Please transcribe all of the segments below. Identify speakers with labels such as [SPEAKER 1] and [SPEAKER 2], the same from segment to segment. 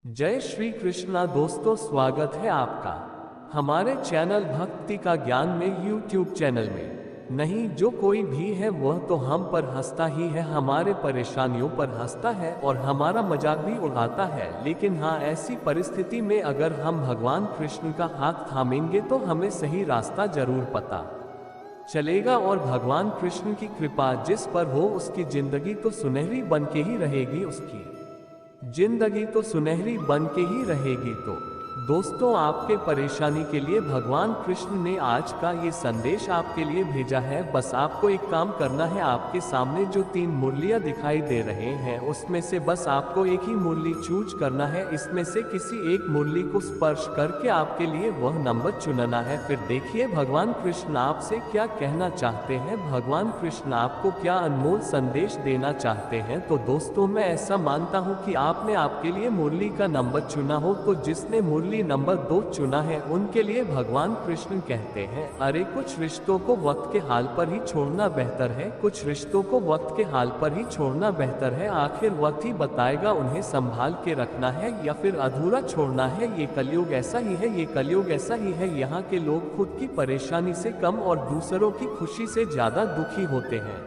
[SPEAKER 1] जय श्री कृष्णा दोस्तों, स्वागत है आपका हमारे चैनल भक्ति का ज्ञान में यूट्यूब चैनल में। नहीं, जो कोई भी है वह तो हम पर हंसता ही है, हमारे परेशानियों पर हंसता है और हमारा मजाक भी उड़ाता है। लेकिन हाँ, ऐसी परिस्थिति में अगर हम भगवान कृष्ण का हाथ थामेंगे तो हमें सही रास्ता जरूर पता चलेगा और भगवान कृष्ण की कृपा जिस पर हो उसकी जिंदगी तो सुनहरी बन के ही रहेगी, उसकी जिंदगी तो सुनहरी बन के ही रहेगी। तो दोस्तों, आपके परेशानी के लिए भगवान कृष्ण ने आज का ये संदेश आपके लिए भेजा है। बस आपको एक काम करना है, आपके सामने जो 3 मुरलियां दिखाई दे रहे हैं उसमें से बस आपको एक ही मुरली चूज करना है। इसमें से किसी एक मुरली को स्पर्श करके आपके लिए वह नंबर चुनना है। फिर देखिए भगवान कृष्ण आपसे क्या कहना चाहते हैं, भगवान कृष्ण आपको क्या अनमोल संदेश देना चाहते हैं। तो दोस्तों, मैं ऐसा मानता हूँ कि आपने आपके लिए मुरली का नंबर चुना हो, तो जिसने मुरली नंबर 2 चुना है उनके लिए भगवान कृष्ण कहते हैं, अरे कुछ रिश्तों को वक्त के हाल पर ही छोड़ना बेहतर है, कुछ रिश्तों को वक्त के हाल पर ही छोड़ना बेहतर है। आखिर वक्त ही बताएगा उन्हें संभाल के रखना है या फिर अधूरा छोड़ना है। ये कलयुग ऐसा ही है, ये कलयुग ऐसा ही है। यहाँ के लोग खुद की परेशानी से कम और दूसरों की खुशी से ज्यादा दुखी होते हैं।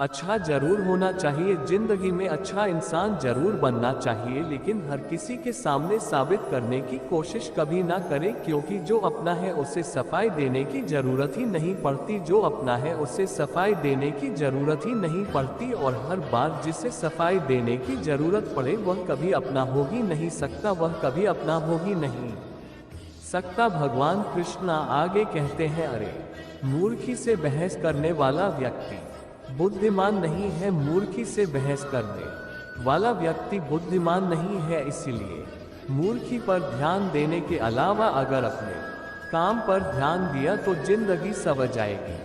[SPEAKER 1] अच्छा जरूर होना चाहिए, जिंदगी में अच्छा इंसान जरूर बनना चाहिए, लेकिन हर किसी के सामने साबित करने की कोशिश कभी ना करें, क्योंकि जो अपना है उसे सफाई देने की जरूरत ही नहीं पड़ती, जो अपना है उसे सफाई देने की जरूरत ही नहीं पड़ती। और हर बार जिसे सफाई देने की जरूरत पड़े वह कभी अपना हो ही नहीं सकता, वह कभी अपना हो ही नहीं सकता। भगवान कृष्ण आगे कहते हैं, अरे मूर्खी से बहस करने वाला व्यक्ति बुद्धिमान नहीं है, मूर्खी से बहस करने वाला व्यक्ति बुद्धिमान नहीं है। इसीलिए मूर्खी पर ध्यान देने के अलावा अगर अपने काम पर ध्यान दिया तो जिंदगी संवर जाएगी,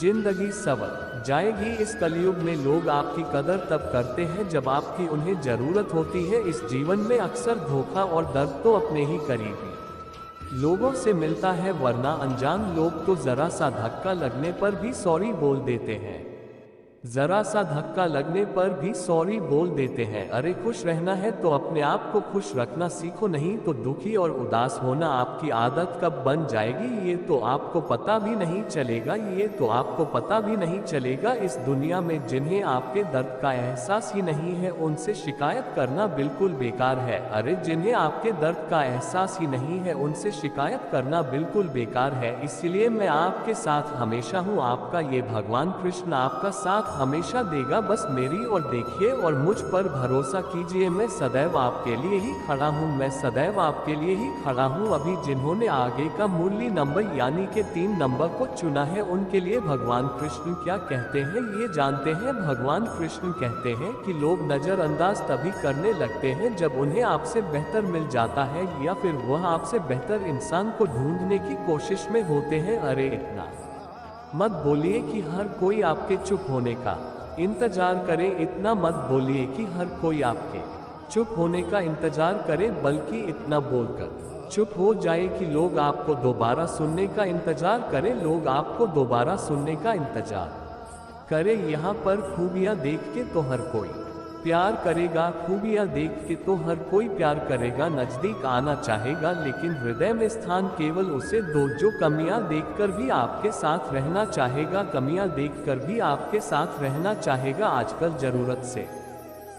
[SPEAKER 1] जिंदगी संवर जाएगी। इस कलयुग में लोग आपकी कदर तब करते हैं जब आपकी उन्हें जरूरत होती है। इस जीवन में अक्सर धोखा और दर्द तो अपने ही करीबी लोगों से मिलता है, वरना अनजान लोग तो जरा सा धक्का लगने पर भी सॉरी बोल देते हैं, जरा सा धक्का लगने पर भी सॉरी बोल देते हैं। अरे खुश रहना है तो अपने आप को खुश रखना सीखो, नहीं तो दुखी और उदास होना आपकी आदत कब बन जाएगी ये तो आपको पता भी नहीं चलेगा, ये तो आपको पता भी नहीं चलेगा। इस दुनिया में जिन्हें आपके दर्द का एहसास ही नहीं है उनसे शिकायत करना बिल्कुल बेकार है। अरे जिन्हें आपके दर्द का एहसास ही नहीं है उनसे शिकायत करना बिल्कुल बेकार है। इसलिए मैं आपके साथ हमेशा हूँ, आपका ये भगवान कृष्ण आपका साथ हमेशा देगा। बस मेरी और देखिए और मुझ पर भरोसा कीजिए, मैं सदैव आपके लिए ही खड़ा हूँ, मैं सदैव आपके लिए ही खड़ा हूँ। अभी जिन्होंने आगे का मुरली नंबर यानी के 3 नंबर को चुना है उनके लिए भगवान कृष्ण क्या कहते हैं ये जानते हैं। भगवान कृष्ण कहते हैं कि लोग नजरअंदाज तभी करने लगते हैं जब उन्हें आपसे बेहतर मिल जाता है या फिर वह आपसे बेहतर इंसान को ढूंढने की कोशिश में होते हैं। अरे इतना मत बोलिए कि हर कोई आपके चुप होने का इंतजार करे, इतना मत बोलिए कि हर कोई आपके चुप होने का इंतजार करे, बल्कि इतना बोलकर चुप हो जाए कि लोग आपको दोबारा सुनने का इंतजार करें, लोग आपको दोबारा सुनने का इंतजार करे। यहाँ पर खूबियाँ देख के तो हर कोई प्यार करेगा, खूबियाँ देख के तो हर कोई प्यार करेगा, नजदीक आना चाहेगा, लेकिन हृदय में स्थान केवल उसे दो जो कमियां देखकर भी आपके साथ रहना चाहेगा, कमियां देखकर भी आपके साथ रहना चाहेगा। आजकल जरूरत से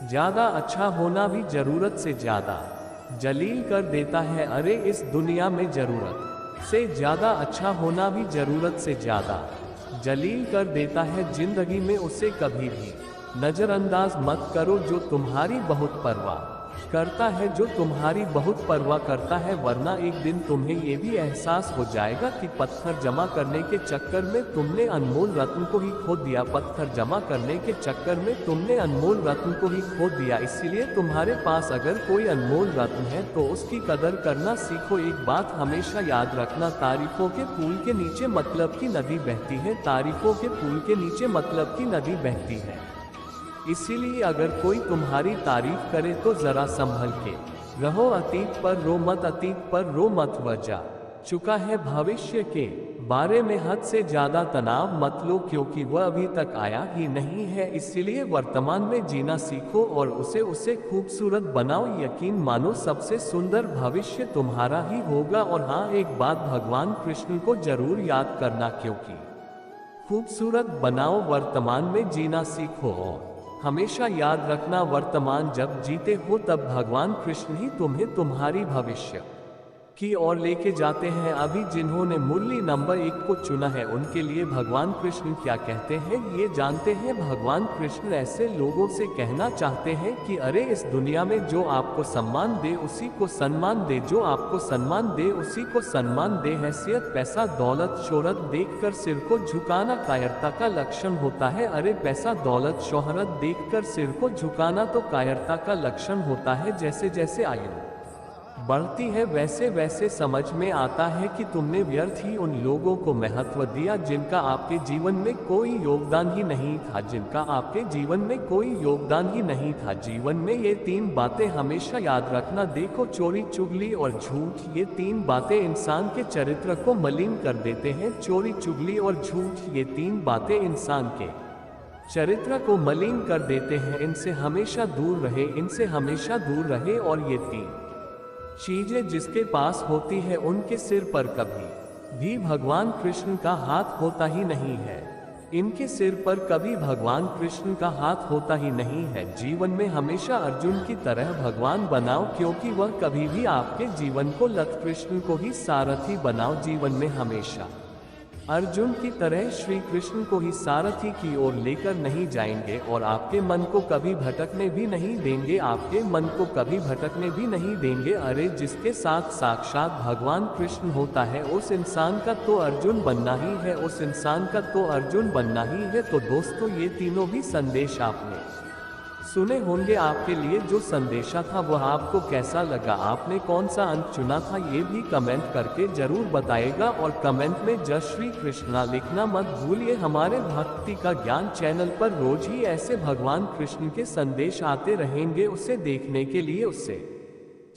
[SPEAKER 1] ज्यादा अच्छा होना भी जरूरत से ज्यादा जलील कर देता है। अरे इस दुनिया में जरूरत से ज्यादा अच्छा होना भी जरूरत से ज्यादा जलील कर देता है। जिंदगी में उसे कभी भी नजरअंदाज मत करो जो तुम्हारी बहुत परवाह करता है, जो तुम्हारी बहुत परवाह करता है, वरना एक दिन तुम्हें ये भी एहसास हो जाएगा कि पत्थर जमा करने के चक्कर में तुमने अनमोल रत्न को ही खो दिया, पत्थर जमा करने के चक्कर में तुमने अनमोल रत्न को ही खो दिया। इसीलिए तुम्हारे पास अगर कोई अनमोल रत्न है तो उसकी कदर करना सीखो। एक बात हमेशा याद रखना, तारीफों के पुल के नीचे मतलब की नदी बहती है, तारीफों के पुल के नीचे मतलब की नदी बहती है। इसीलिए अगर कोई तुम्हारी तारीफ करे तो जरा संभल के रहो, अतीत पर रो मत, अतीत पर रो मत, वजह चुका है भविष्य के बारे में हद से ज्यादा तनाव मत लो, क्योंकि वह अभी तक आया ही नहीं है। इसलिए वर्तमान में जीना सीखो और उसे खूबसूरत बनाओ। यकीन मानो सबसे सुंदर भविष्य तुम्हारा ही होगा। और हाँ, एक बात भगवान कृष्ण को जरूर याद करना, क्योंकि खूबसूरत बनाओ, वर्तमान में जीना सीखो। और हमेशा याद रखना, वर्तमान जब जीते हो तब भगवान कृष्ण ही तुम्हें तुम्हारी भविष्य की ओर लेके जाते हैं। अभी जिन्होंने मुरली नंबर 1 को चुना है, उनके लिए भगवान कृष्ण क्या कहते हैं ये जानते हैं। भगवान कृष्ण ऐसे लोगों से कहना चाहते हैं कि अरे इस दुनिया में जो आपको सम्मान दे उसी को सम्मान दे, जो आपको सम्मान दे उसी को सम्मान दे। हैसियत, पैसा, दौलत, शोहरत देखकर सिर को झुकाना कायरता का लक्षण होता है। अरे पैसा, दौलत, शोहरत देखकर सिर को झुकाना तो कायरता का लक्षण होता है। जैसे जैसे आयु बढ़ती है वैसे वैसे समझ में आता है कि तुमने व्यर्थ ही उन लोगों को महत्व दिया जिनका आपके जीवन में कोई योगदान ही नहीं था, जिनका आपके जीवन में कोई योगदान ही नहीं था। जीवन में ये 3 बातें हमेशा याद रखना। देखो, चोरी, चुगली और झूठ, ये 3 बातें इंसान के चरित्र को मलिन कर देते हैं। चोरी, चुगली और झूठ, ये 3 बातें इंसान के चरित्र को मलिन कर देते हैं। इनसे हमेशा दूर रहे, इनसे हमेशा दूर रहे। और ये 3 चीजें जिसके पास होती है उनके सिर पर कभी भी भगवान कृष्ण का हाथ होता ही नहीं है। इनके सिर पर कभी भगवान कृष्ण का हाथ होता ही नहीं है। जीवन में हमेशा अर्जुन की तरह भगवान बनाओ, क्योंकि वह कभी भी आपके जीवन को लत कृष्ण को ही सारथी बनाओ। जीवन में हमेशा अर्जुन की तरह श्री कृष्ण को ही सारथी की ओर लेकर नहीं जाएंगे और आपके मन को कभी भटकने भी नहीं देंगे, आपके मन को कभी भटकने भी नहीं देंगे। अरे जिसके साथ साक्षात भगवान कृष्ण होता है उस इंसान का तो अर्जुन बनना ही है, उस इंसान का तो अर्जुन बनना ही है। तो दोस्तों, ये तीनों भी संदेश आपने सुने होंगे। आपके लिए जो संदेशा था वह आपको कैसा लगा, आपने कौन सा अंक चुना था, ये भी कमेंट करके जरूर बताएगा। और कमेंट में जय श्री कृष्णा लिखना मत भूलिए। हमारे भक्ति का ज्ञान चैनल पर रोज ही ऐसे भगवान कृष्ण के संदेश आते रहेंगे। उसे देखने के लिए, उसे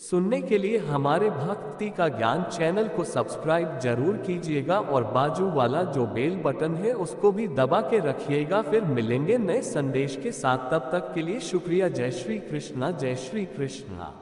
[SPEAKER 1] सुनने के लिए हमारे भक्ति का ज्ञान चैनल को सब्सक्राइब जरूर कीजिएगा और बाजू वाला जो बेल बटन है उसको भी दबा के रखिएगा। फिर मिलेंगे नए संदेश के साथ, तब तक के लिए शुक्रिया। जय श्री कृष्णा, जय श्री कृष्णा।